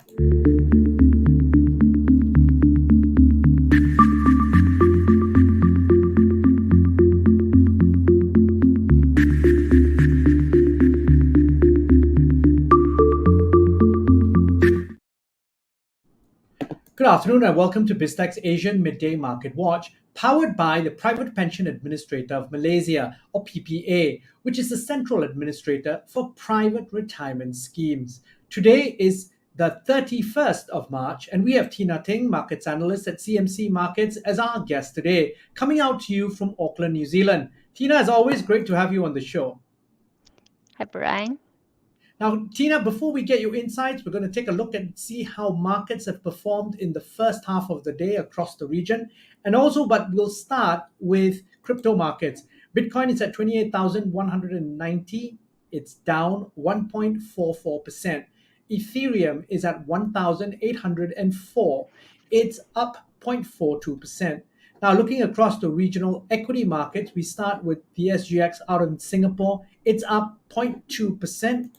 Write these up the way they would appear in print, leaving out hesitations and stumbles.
Good afternoon and welcome to BizTech's Asian Midday Market Watch, powered by the Private Pension Administrator of Malaysia, or PPA, which is the central administrator for private retirement schemes. Today is the 31st of March, and we have Tina Teng, Markets Analyst at CMC Markets, as our guest today, coming out to you from Auckland, New Zealand. Tina, as always, great to have you on the show. Hi, Brian. Now, Tina, before we get your insights, we're going to take a look and see how markets have performed in the first half of the day across the region. But we'll start with crypto markets. Bitcoin is at 28,190. It's down 1.44%. Ethereum is at 1,804. It's up 0.42%. Now, looking across the regional equity markets, we start with the SGX out in Singapore. It's up 0.2%.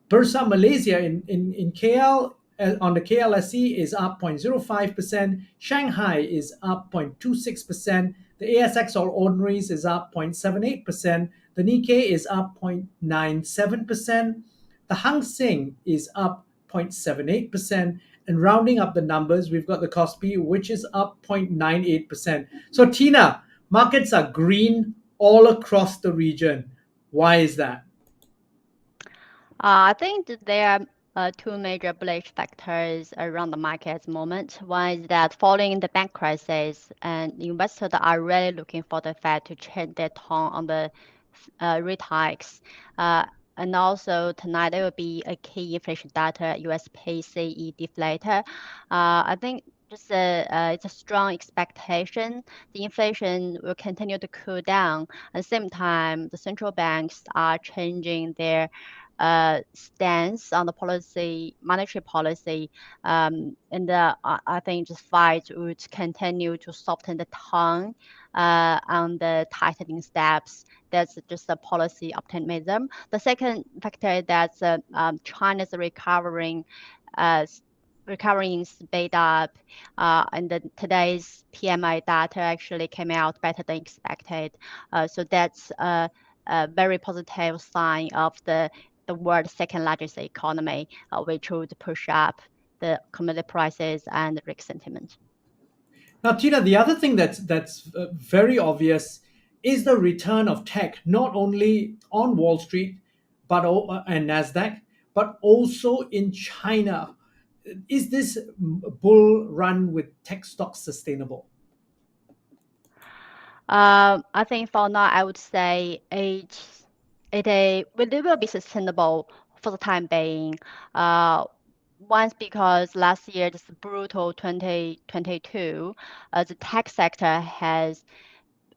Bursa Malaysia in KL on the KLSE is up 0.05%. Shanghai is up 0.26%. The ASX All Ordinaries is up 0.78%. The Nikkei is up 0.97%. The Hang Seng is up 0.78%. And rounding up the numbers, we've got the Kospi, which is up 0.98%. So, Tina, markets are green all across the region. Why is that? I think that there are two major bullish factors around the market at the moment. One is that following the bank crisis, and investors are really looking for the Fed to change their tone on the rate hikes. And also tonight there will be a key inflation data, US PCE deflator. I think it's a strong expectation. The inflation will continue to cool down. At the same time, the central banks are changing their stance on the monetary policy, and I think the Fed would continue to soften the tone on the tightening steps. That's just a policy optimism. The second factor is that China's recovering speed up, and today's PMI data actually came out better than expected. So that's a very positive sign of the world's second largest economy, which would push up the commodity prices and risk sentiment. Now, Tina, the other thing that's very obvious is the return of tech, not only on Wall Street and Nasdaq, but also in China. Is this bull run with tech stocks sustainable? I think for now, I would say it will be sustainable for the time being. Once because last year, this brutal 2022, the tech sector has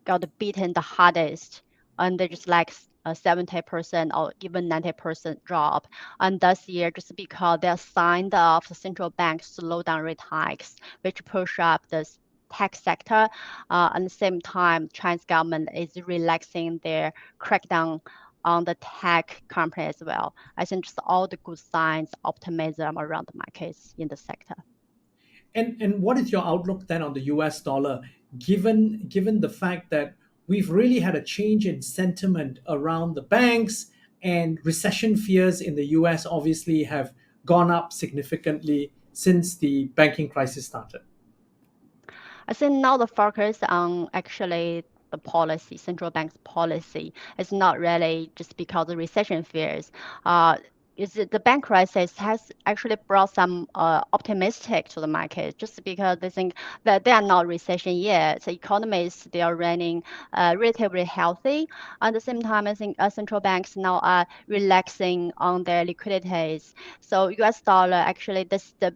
got beaten the hardest, and they're just like a 70% or even 90% drop. And this year, just because they're signed off the central bank slow down rate hikes, which push up the tech sector. At the same time, Chinese government is relaxing their crackdown on the tech company as well. I think just all the good signs, optimism around the markets in the sector. And what is your outlook then on the US dollar, given the fact that we've really had a change in sentiment around the banks, and recession fears in the US obviously have gone up significantly since the banking crisis started? I think now the focus on actually the policy, central bank's policy, is not really just because of recession fears. Is the bank crisis has actually brought some optimistic to the market, just because they think that they are not recession yet. The economies, they are running relatively healthy. At the same time, I think central banks now are relaxing on their liquidities. So US dollar, actually, this is the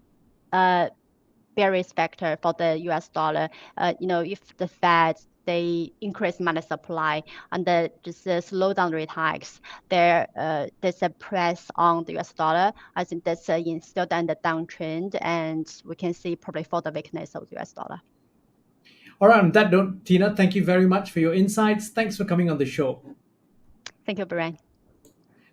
bearish factor for the US dollar. If the Fed they increase money supply and just slow down rate hikes, there's a press on the US dollar. I think that's still in the downtrend, and we can see probably further weakness of the US dollar. All right, on that note, Tina, thank you very much for your insights. Thanks for coming on the show. Thank you, Brian.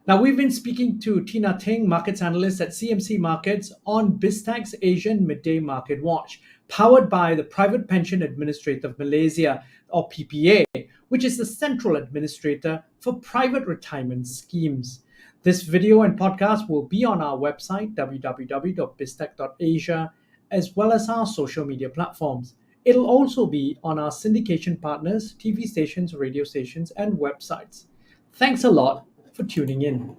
Now, we've been speaking to Tina Teng, markets analyst at CMC Markets, on BizTech's Asian Midday Market Watch, powered by the Private Pension Administrator of Malaysia, or PPA, which is the central administrator for private retirement schemes. This video and podcast will be on our website, www.biztech.asia, as well as our social media platforms. It'll also be on our syndication partners, TV stations, radio stations, and websites. Thanks a lot for tuning in.